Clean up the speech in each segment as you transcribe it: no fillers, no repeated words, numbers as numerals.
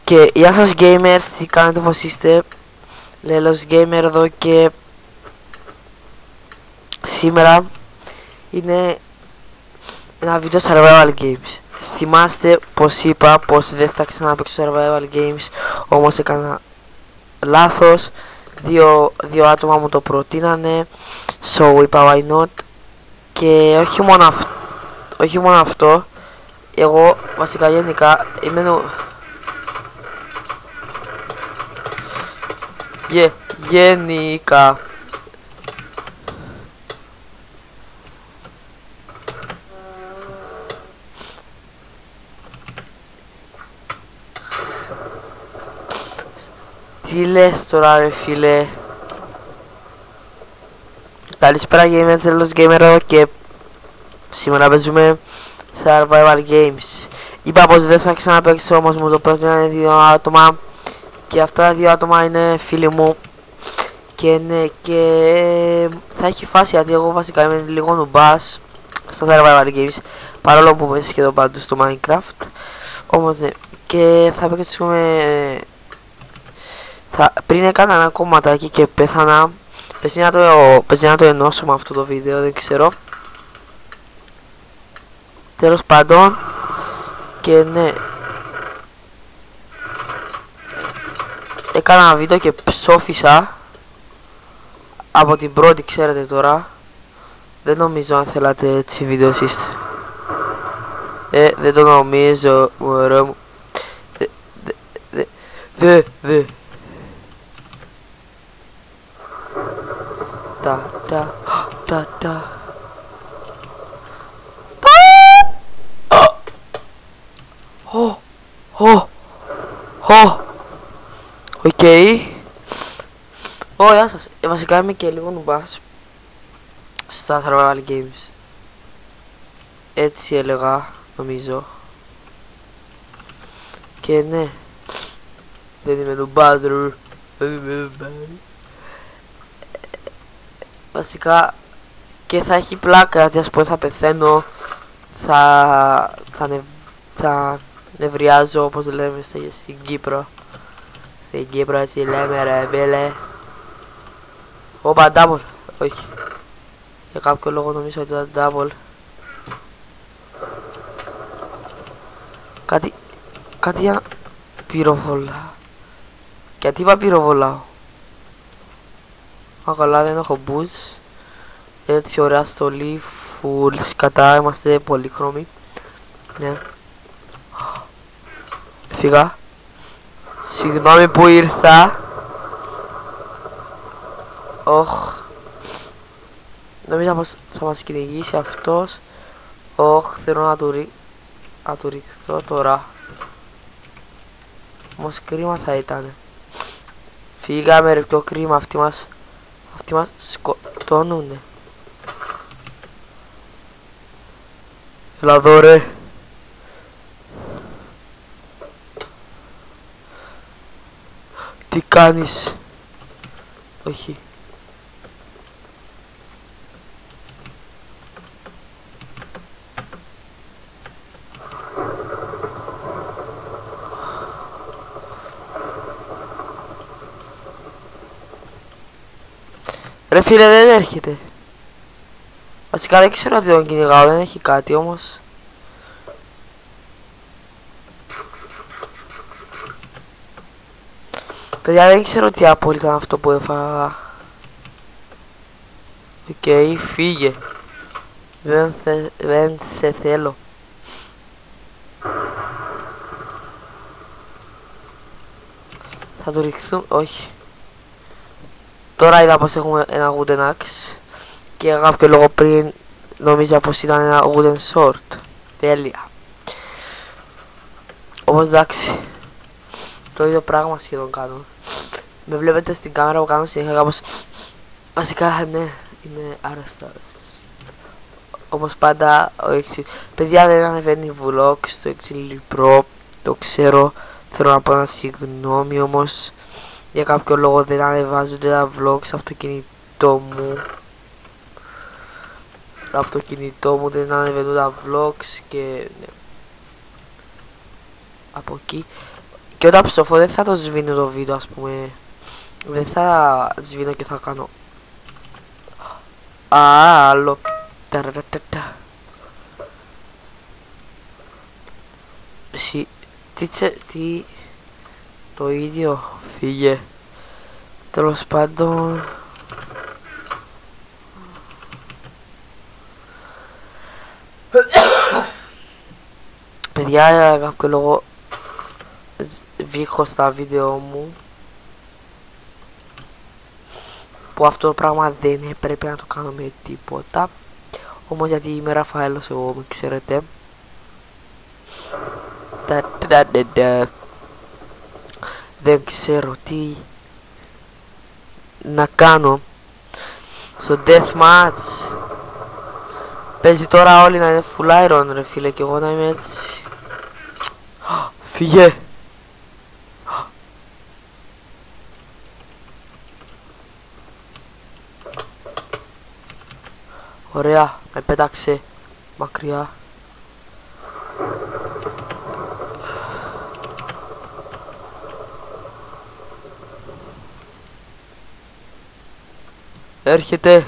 Και γεια σας gamers, τι κάνετε, πως είστε? Λέλος Gamer εδώ και σήμερα είναι ένα βίντεο survival games. Θυμάστε πως είπα πως δεν θα ξαναπαίξω survival games, όμως έκανα λάθος. Δύο άτομα μου το προτείνανε, so είπα why not. Και όχι μόνο αυτό, εγώ βασικά γενικά είμαι γενικά τι λες τώρα ρε φίλε? Καλησπέρα gamers, Λέλος Gamer εδώ και σήμερα παίζουμε survival games. Είπα πως δεν θα ξαναπαίξω, όμως μου το πρότειναν δύο άτομα και αυτά τα δύο άτομα είναι φίλοι μου. Και ναι, και θα έχει φάση γιατί εγώ βασικά είμαι λίγο νουμπάς στα survival games, παρόλο που είμαι σχεδόν παντού στο Minecraft. Όμως ναι, και θα παίξουμε. Πριν έκανα ένα κομματάκι και πέθανα. Παίζει να το ενώσω με αυτό το βίντεο, δεν ξέρω. Τέλος πάντων, και ναι, έκανα ένα βίντεο και ψόφισα από την πρώτη, ξέρετε τώρα. Δεν νομίζω αν θέλατε έτσι βίντεο εσείς. Δεν το νομίζω, μωρό μου. Δε τα οκ. Γεια σας. Βασικά είμαι και λίγο νουμπάς στα survival games. Έτσι έλεγα, νομίζω. Και ναι, δεν είμαι νουμπάς. Βασικά και θα έχει πλάκα γιατί ας πούμε θα πεθαίνω, θα νευριάζω, όπως λέμε στην Κύπρο. Στην Κύπρο έτσι λέμε ρε μπέλε. Όπα double, όχι, για κάποιο λόγο νομίζω ότι ήταν double. Κάτι για να πυροβολάω. Γιατί είπα πυροβολάω? Καλά, δεν έχω boots. Έτσι ωραία στολή, full σκατά, είμαστε πολύχρωμοι. Ναι. Φύγα. Συγγνώμη που ήρθα. Νομίζω πως θα μας κυνηγήσει αυτός. Θέλω να του ριχθώ τώρα. Όμως κρίμα θα ήταν. Φύγαμε ρε, πιο κρίμα, αυτοί μας σκοτώνουνε. Έλα εδώ ρε. Τι κάνεις? Όχι. Ρε φίλε, δεν έρχεται. Βασικά δεν ξέρω τι τον κυνηγάω, δεν έχει κάτι όμως. Παιδιά, δεν ξέρω τι απόλυτα ήταν αυτό που έφαγα. Οκ, φύγε. Δεν σε θέλω. Θα το ριχθούμε, όχι. Τώρα είδα πως έχουμε ένα wooden axe και για κάποιο λόγο πριν νόμιζα πως ήταν ένα wooden sword. Τέλεια. Όμως εντάξει, το ίδιο πράγμα σχεδόν κάνω. Με βλέπετε στην κάμερα που κάνω συνέχεια κάπως. Βασικά ναι, είμαι άρρωστος. Όπως πάντα, παιδιά δεν ανεβαίνει vlog στο Exili Pro, το ξέρω. Θέλω να πω ένα συγγνώμη όμως. Για κάποιο λόγο δεν ανεβάζονται τα vlogs από το κινητό μου. Από το κινητό μου δεν ανεβαίνουν τα vlogs και ναι. Από εκεί. Και όταν ψοφώ δεν θα το σβήνω το βίντεο, ας πούμε. Δεν θα σβήνω και θα κάνω άλλο. Εσύ, τι, το ίδιο, φύγε. Τέλος πάντων, παιδιά, για κάποιο λόγο βήχω στα βίντεο μου, που αυτό το πράγμα δεν έπρεπε να το κάνω με τίποτα. Όμως γιατί είμαι Ραφαέλος εγώ, με ξέρετε. Δεν ξέρω τι να κάνω στο deathmatch. Παίζει τώρα όλοι να είναι full iron ρε φίλε, και εγώ να είμαι έτσι. Φύγε. Ωραία, με πέταξε μακριά. Έρχεται.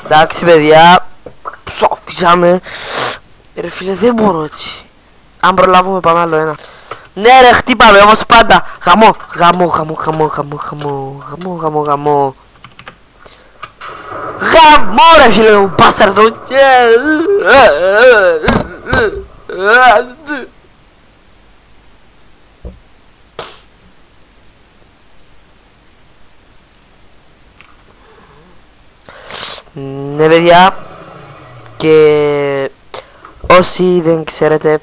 Εντάξει παιδιά, ψόφισαμε. Ρε φίλε, δεν μπορώ έτσι. Αν προλάβουμε πάμε άλλο ένα. Ναι ρε, χτύπαμε όμως πάντα. Γαμό, γαμό, γαμό, γαμό, γαμό, γαμό, γαμό, γαμό, γαμό. Γαμό ρε φίλε μου, μπάσταρδο. Ναι παιδιά, και όσοι δεν ξέρετε,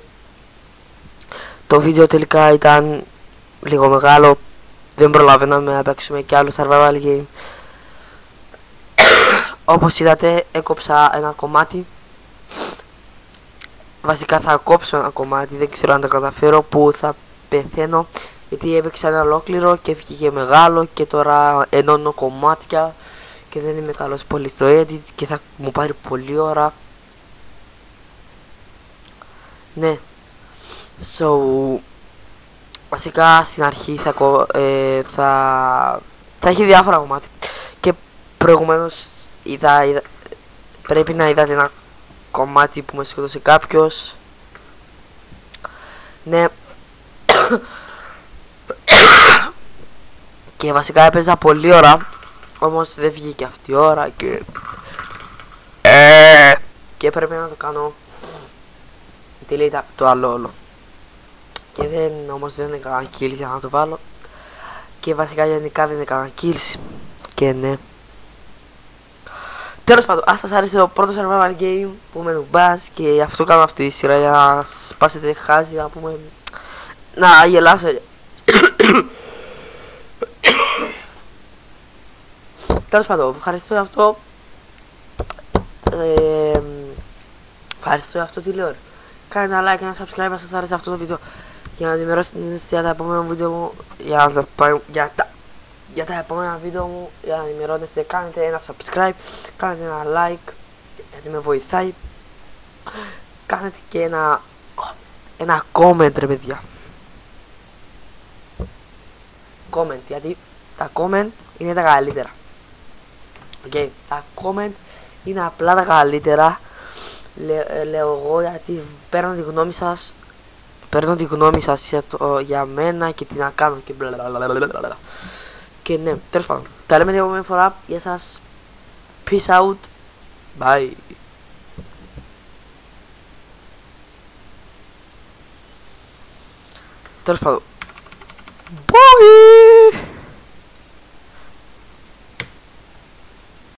το βίντεο τελικά ήταν λίγο μεγάλο. Δεν προλαβαίναμε να παίξουμε κι άλλο survival game. Όπως είδατε, έκοψα ένα κομμάτι. Βασικά θα κόψω ένα κομμάτι, δεν ξέρω αν το καταφέρω, που θα πεθαίνω, γιατί έπαιξα ένα ολόκληρο και βγήκε μεγάλο και τώρα ενώνω κομμάτια και δεν είμαι καλός πολύ στο edit και θα μου πάρει πολλή ώρα. Ναι, βασικά στην αρχή θα έχει διάφορα κομμάτια. Και προηγουμένως πρέπει να είδατε ένα κομμάτι που με σκότωσε κάποιος. Ναι. Και βασικά έπαιζα πολλή ώρα, όμως δεν βγήκε αυτή η ώρα και πρέπει να το κάνω delete το άλλο όλο. Και όμως δεν έκανα kills για να το βάλω. Και βασικά γενικά δεν έκανα kills. Και ναι. Τέλος πάντων, ας σας άρεσε το πρώτο survival game που με νουμπάς, και γι' αυτό κάνω αυτή τη σειρά, για να σπάσετε χάζι, να πούμε, να γελάσετε. Τέλος πάντων, ευχαριστώ για αυτό. Ευχαριστώ για αυτό, τι λέω. Κάνε ένα like και ένα subscribe αν σας άρεσε αυτό το βίντεο, για να ενημερώσετε για τα επόμενα βίντεο μου, για τα επόμενα βίντεο μου, για να ενημερώνεστε. Κάνετε ένα subscribe, κάνετε ένα like, γιατί με βοηθάει. Κάνετε και ένα comment ρε παιδιά. Comment, γιατί τα comment είναι τα καλύτερα. Okay, τα comment είναι απλά τα καλύτερα. Λέω εγώ, γιατί παίρνω τη γνώμη σας, για μένα και τι να κάνω και μπλα. Και ναι, τέλος πάντων, τα λέμε την επόμενη φορά. Γεια σας, peace out, bye. Τέλος πάντων.